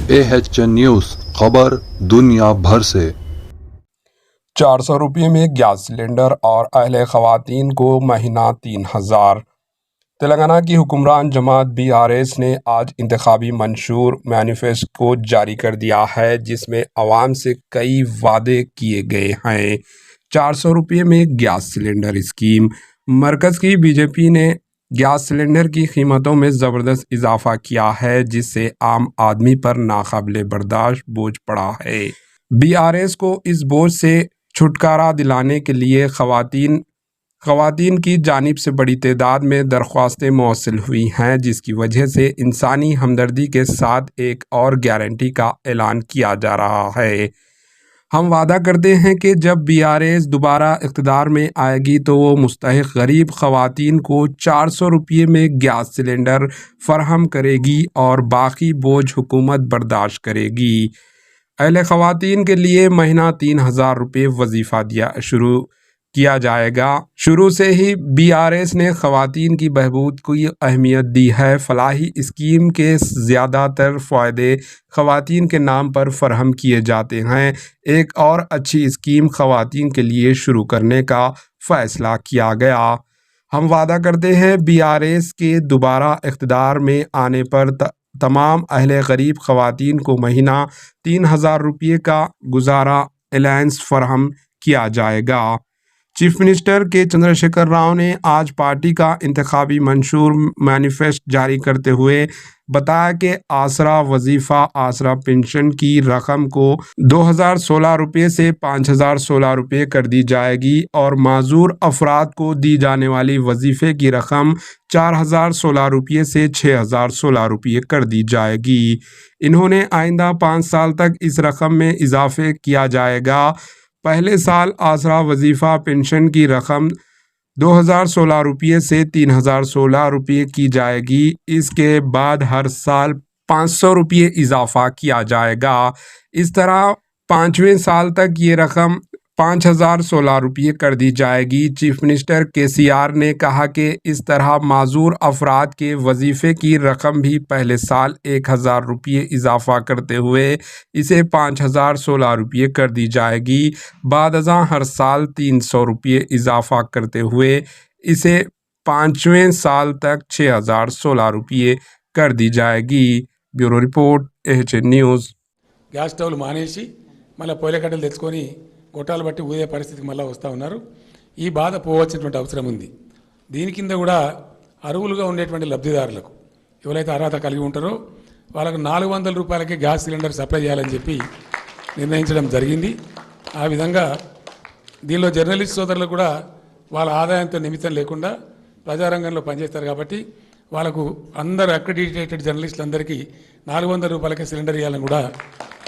AHN news खबर दुनिया भर से। 400 रुपये में गैस सिलेंडर और अहले ख़वातीन को महीना 3000। तेलंगाना की हुक्मरान जमात BRS ने आज इंतखाबी मंशूर मैनिफेस्टो जारी कर दिया है, जिसमें अवाम से कई वादे किए गए हैं। 400 रुपये में गैस सिलेंडर स्कीम। मरकज़ की BJP ने गैस सिलेंडर की कीमतों में ज़बरदस्त इजाफा किया है, जिससे आम आदमी पर नाकाबिले बर्दाश्त बोझ पड़ा है। BRS को इस बोझ से छुटकारा दिलाने के लिए ख़वातीन की जानिब से बड़ी तादाद में दरख्वास्तें मौसूल हुई हैं, जिसकी वजह से इंसानी हमदर्दी के साथ एक और गारंटी का ऐलान किया जा रहा है। हम वादा करते हैं कि जब BRS दोबारा इक़्तिदार में आएगी तो वो मुस्तहिक़ गरीब ख़वातीन को 400 रुपये में गैस सिलेंडर फ़राहम करेगी और बाकी बोझ हुकूमत बर्दाश्त करेगी। अहले ख़वातीन के लिए महीना 3000 रुपये वजीफ़ा शुरू किया जाएगा। शुरू से ही BRS ने ख़वातीन की बहबूद को अहमियत दी है। फलाही स्कीम के ज़्यादातर फ़ायदे ख़वातीन के नाम पर फराहम किए जाते हैं। एक और अच्छी स्कीम ख़वातीन के लिए शुरू करने का फ़ैसला किया गया। हम वादा करते हैं BRS के दोबारा इक़्तिदार में आने पर तमाम अहले गरीब ख़वातीन को महीना 3000 रुपये का गुजारा अलायंस फराहम किया जाएगा। चीफ मिनिस्टर के चंद्रशेखर राव ने आज पार्टी का इंतखाबी मंशूर मैनिफेस्टो जारी करते हुए बताया कि आसरा वजीफ़ा आसरा पेंशन की रकम को 2016 रुपये से 5016 रुपये कर दी जाएगी और माजूर अफराद को दी जाने वाली वजीफ़े की रकम 4016 रुपये से 6016 रुपये कर दी जाएगी। इन्होंने आइंदा 5 साल तक इस रकम में इजाफे किया जाएगा। पहले साल आसरा वजीफ़ा पेंशन की रकम 2016 रुपये से 3016 रुपये की जाएगी। इसके बाद हर साल 500 रुपये इजाफा किया जाएगा। इस तरह 5वें साल तक ये रकम 5016 रुपये कर दी जाएगी। चीफ मिनिस्टर KCR ने कहा कि इस तरह माजूर अफराद के वजीफ़े की रकम भी पहले साल 1000 रुपये इजाफा करते हुए इसे 5016 रुपये कर दी जाएगी। बाद अज़ां हर साल 300 रुपये इजाफा करते हुए इसे 5वें साल तक 6016 रुपये कर दी जाएगी। Bureau report AHN news. Gas స్టవ్లు మానేసి మళ్ళీ పొయ్యిల కట్టెలు తెచ్చుకొని గొట్టాలు బట్టి ఊదే పరిస్థితికి మళ్ళీ వస్తూ ఉన్నారు. ఈ బాధ పోవచ్చినటువంటి అవసరం ఉంది. దీని కింద కూడా అర్హులుగా ఉండేటువంటి లబ్ధిదారులకు ఎవరైతే అర్హత కలిగి ఉంటారో వాళ్ళకు 400 రూపాయలకే గ్యాస్ సిలిండర్ సప్లై చేయాలని చెప్పి నిర్ణయించడం జరిగింది. ఆ విధంగా దీనిలో జర్నలిస్ట్ సోదరులు కూడా వాళ్ళ ఆదాయంతో నిమిత్తం లేకుండా ప్రజారంగంలో పనిచేస్తారు కాబట్టి వాళ్ళకు అందరు అక్రెడిటేటెడ్ జర్నలిస్టులందరికీ 400 రూపాయలకే సిలిండర్ ఇవ్వాలని కూడా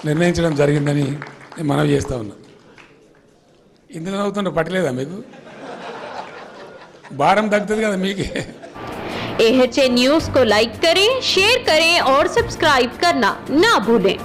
నిర్ణయించడం జరిగిందని నేను మనవి చేస్తూ ఉన్నా. ఇందులో అవుతుంటే పట్టలేదా మీకు? భారం తగ్గుతుంది కదా మీకే. AHN न्यूज़ को लाइक करें, शेयर करें और सब्सक्राइब करना ना भूलें।